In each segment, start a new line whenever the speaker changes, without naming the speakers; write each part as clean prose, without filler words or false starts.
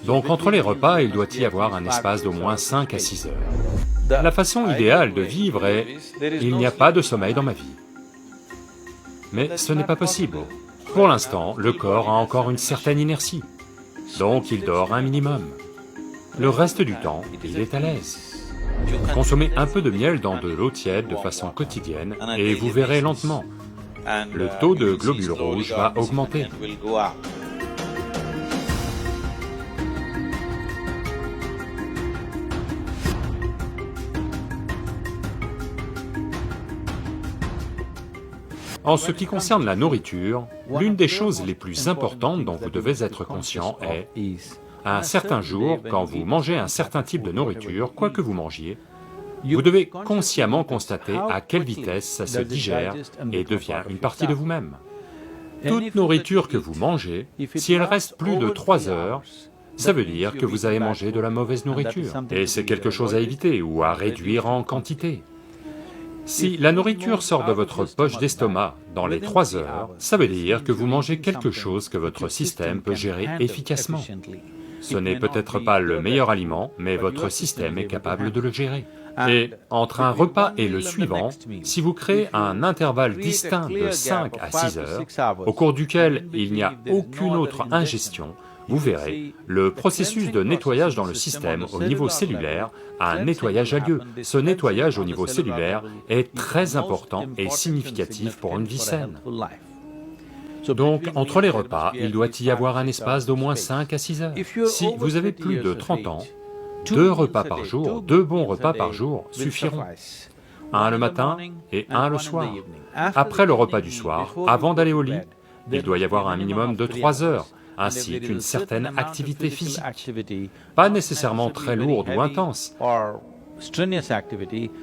Donc entre les repas, il doit y avoir un espace d'au moins 5 à 6 heures. La façon idéale de vivre est « il n'y a pas de sommeil dans ma vie ». Mais ce n'est pas possible. Pour l'instant, le corps a encore une certaine inertie, donc il dort un minimum. Le reste du temps, il est à l'aise. Consommez un peu de miel dans de l'eau tiède de façon quotidienne et vous verrez lentement, le taux de globules rouges va augmenter. En ce qui concerne la nourriture, l'une des choses les plus importantes dont vous devez être conscient est, à un certain jour, quand vous mangez un certain type de nourriture, quoi que vous mangiez, vous devez consciemment constater à quelle vitesse ça se digère et devient une partie de vous-même. Toute nourriture que vous mangez, si elle reste plus de 3 heures, ça veut dire que vous avez mangé de la mauvaise nourriture, et c'est quelque chose à éviter ou à réduire en quantité. Si la nourriture sort de votre poche d'estomac dans les 3 heures, ça veut dire que vous mangez quelque chose que votre système peut gérer efficacement. Ce n'est peut-être pas le meilleur aliment, mais votre système est capable de le gérer. Et entre un repas et le suivant, si vous créez un intervalle distinct de 5 à 6 heures, au cours duquel il n'y a aucune autre ingestion, vous verrez, le processus de nettoyage dans le système au niveau cellulaire a un nettoyage a lieu. Ce nettoyage au niveau cellulaire est très important et significatif pour une vie saine. Donc, entre les repas, il doit y avoir un espace d'au moins 5 à 6 heures. Si vous avez plus de 30 ans, 2 repas par jour, 2 bons repas par jour suffiront. Un le matin et un le soir. Après le repas du soir, avant d'aller au lit, il doit y avoir un minimum de 3 heures, ainsi qu'une certaine activité physique, pas nécessairement très lourde ou intense,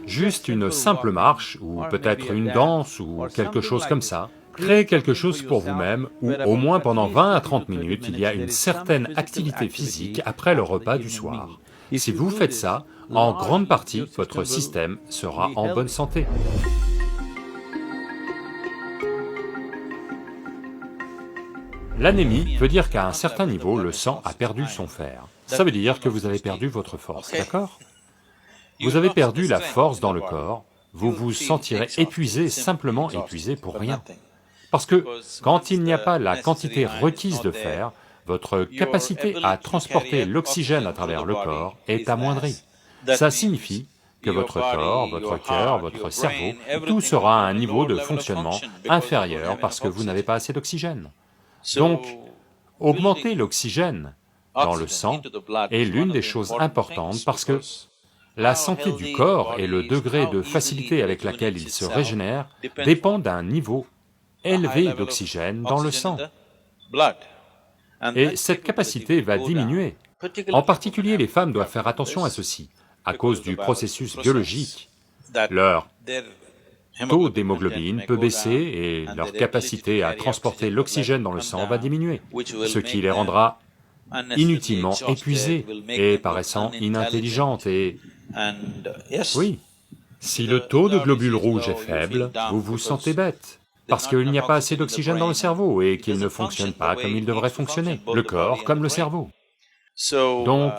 juste une simple marche, ou peut-être une danse, ou quelque chose comme ça. Créez quelque chose pour vous-même, où au moins pendant 20 à 30 minutes, il y a une certaine activité physique après le repas du soir. Si vous faites ça, en grande partie, votre système sera en bonne santé. L'anémie veut dire qu'à un certain niveau, le sang a perdu son fer. Ça veut dire que vous avez perdu votre force, d'accord? Vous avez perdu la force dans le corps, vous vous sentirez épuisé, simplement épuisé pour rien. Parce que quand il n'y a pas la quantité requise de fer, votre capacité à transporter l'oxygène à travers le corps est amoindrie. Ça signifie que votre corps, votre cœur, votre cerveau, tout sera à un niveau de fonctionnement inférieur parce que vous n'avez pas assez d'oxygène. Donc, augmenter l'oxygène dans le sang est l'une des choses importantes parce que la santé du corps et le degré de facilité avec laquelle il se régénère dépend d'un niveau élevé d'oxygène dans le sang. Et cette capacité va diminuer. En particulier, les femmes doivent faire attention à ceci, à cause du processus biologique. Leur taux d'hémoglobine peut baisser et leur capacité à transporter l'oxygène dans le sang va diminuer, ce qui les rendra inutilement épuisées et paraissant inintelligentes et... Oui, si le taux de globules rouges est faible, vous vous sentez bête, parce qu'il n'y a pas assez d'oxygène dans le cerveau et qu'il ne fonctionne pas comme il devrait fonctionner, le corps comme le cerveau. Donc,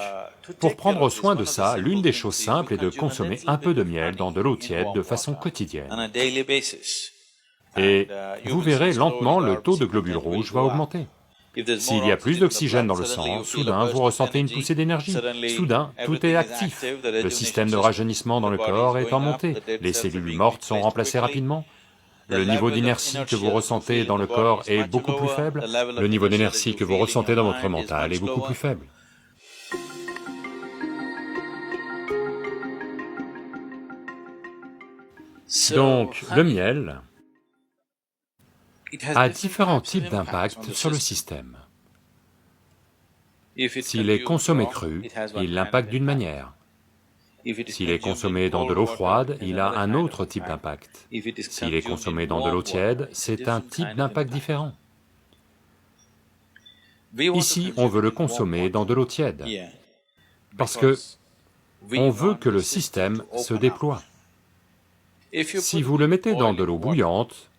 pour prendre soin de ça, l'une des choses simples est de consommer un peu de miel dans de l'eau tiède de façon quotidienne. Et vous verrez lentement le taux de globules rouges va augmenter. S'il y a plus d'oxygène dans le sang, soudain vous ressentez une poussée d'énergie, soudain tout est actif, le système de rajeunissement dans le corps est en montée, les cellules mortes sont remplacées rapidement, le niveau d'inertie que vous ressentez dans le corps est beaucoup plus faible, le niveau d'énergie que vous ressentez dans votre mental est beaucoup plus faible. Donc, le miel a différents types d'impact sur le système. S'il est consommé cru, il l'impacte d'une manière. S'il est consommé dans de l'eau froide, il a un autre type d'impact. S'il est consommé dans de l'eau tiède, c'est un type d'impact différent. Ici, on veut le consommer dans de l'eau tiède, parce que on veut que le système se déploie. Si vous le mettez dans de l'eau bouillante,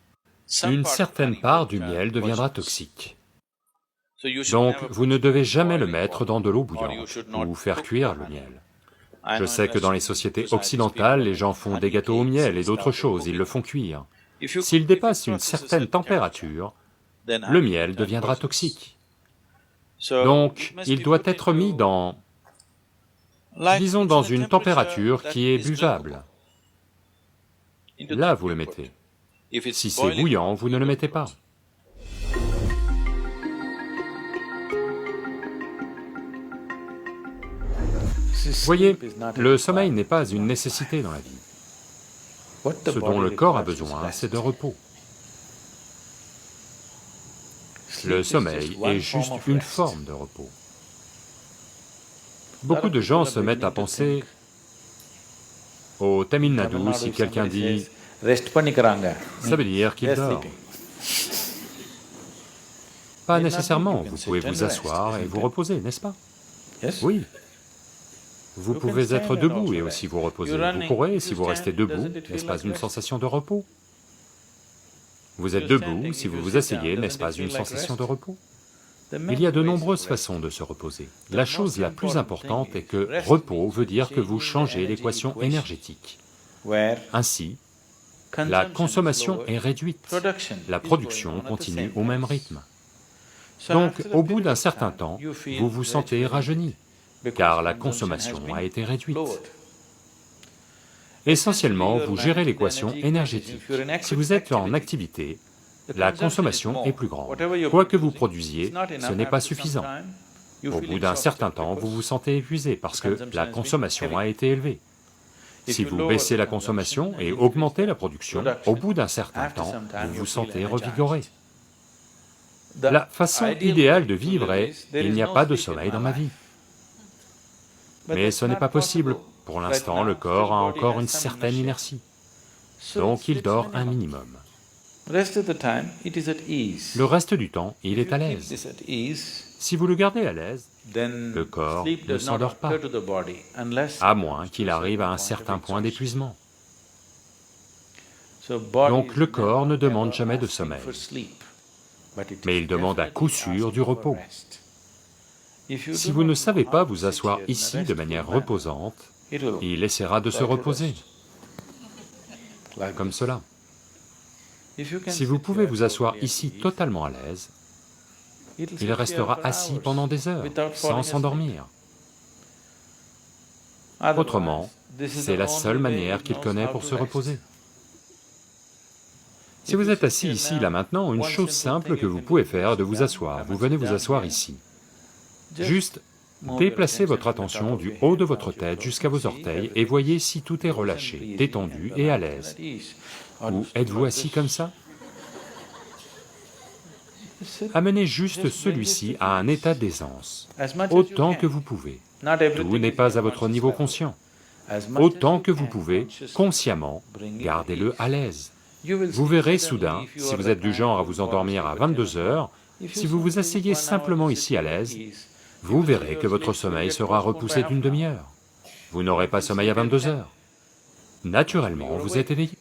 une certaine part du miel deviendra toxique. Donc vous ne devez jamais le mettre dans de l'eau bouillante ou faire cuire le miel. Je sais que dans les sociétés occidentales, les gens font des gâteaux au miel et d'autres choses, ils le font cuire. S'il dépasse une certaine température, le miel deviendra toxique. Donc il doit être mis dans, disons, dans une température qui est buvable. Là vous le mettez. Si c'est bouillant, vous ne le mettez pas. Voyez, le sommeil n'est pas une nécessité dans la vie. Ce dont le corps a besoin, c'est de repos. Le sommeil est juste une forme de repos. Beaucoup de gens se mettent à penser, au Tamil Nadu, si quelqu'un dit « ça veut dire qu'il dort ». Pas nécessairement, vous pouvez vous asseoir et vous reposer, n'est-ce pas? Oui. Vous pouvez être debout et aussi vous reposer. Vous courez, si vous restez debout, n'est-ce pas une sensation de repos? Vous êtes debout, si vous vous asseyez, n'est-ce pas une sensation de repos? Il y a de nombreuses façons de se reposer. La chose la plus importante est que repos veut dire que vous changez l'équation énergétique. Ainsi, la consommation est réduite, la production continue au même rythme. Donc, au bout d'un certain temps, vous vous sentez rajeuni, car la consommation a été réduite. Essentiellement, vous gérez l'équation énergétique. Si vous êtes en activité, la consommation est plus grande. Quoi que vous produisiez, ce n'est pas suffisant. Au bout d'un certain temps, vous vous sentez épuisé parce que la consommation a été élevée. Si vous baissez la consommation et augmentez la production, au bout d'un certain temps, vous vous sentez revigoré. La façon idéale de vivre est « il n'y a pas de sommeil dans ma vie ». Mais ce n'est pas possible. Pour l'instant, le corps a encore une certaine inertie. Donc il dort un minimum. Le reste du temps, il est à l'aise. Si vous le gardez à l'aise, le corps ne s'endort pas, à moins qu'il arrive à un certain point d'épuisement. Donc le corps ne demande jamais de sommeil, mais il demande à coup sûr du repos. Si vous ne savez pas vous asseoir ici de manière reposante, il essaiera de se reposer, comme cela. Si vous pouvez vous asseoir ici totalement à l'aise, il restera assis pendant des heures, sans s'endormir. Autrement, c'est la seule manière qu'il connaît pour se reposer. Si vous êtes assis ici, là maintenant, une chose simple que vous pouvez faire est de vous asseoir. Vous venez vous asseoir ici. Juste déplacez votre attention du haut de votre tête jusqu'à vos orteils et voyez si tout est relâché, détendu et à l'aise. Ou êtes-vous assis comme ça? Amenez juste celui-ci à un état d'aisance, autant que vous pouvez. Tout n'est pas à votre niveau conscient. Autant que vous pouvez, consciemment, gardez-le à l'aise. Vous verrez soudain, si vous êtes du genre à vous endormir à 22 heures, si vous vous asseyez simplement ici à l'aise, vous verrez que votre sommeil sera repoussé d'une demi-heure. Vous n'aurez pas sommeil à 22 heures. Naturellement, vous êtes éveillé.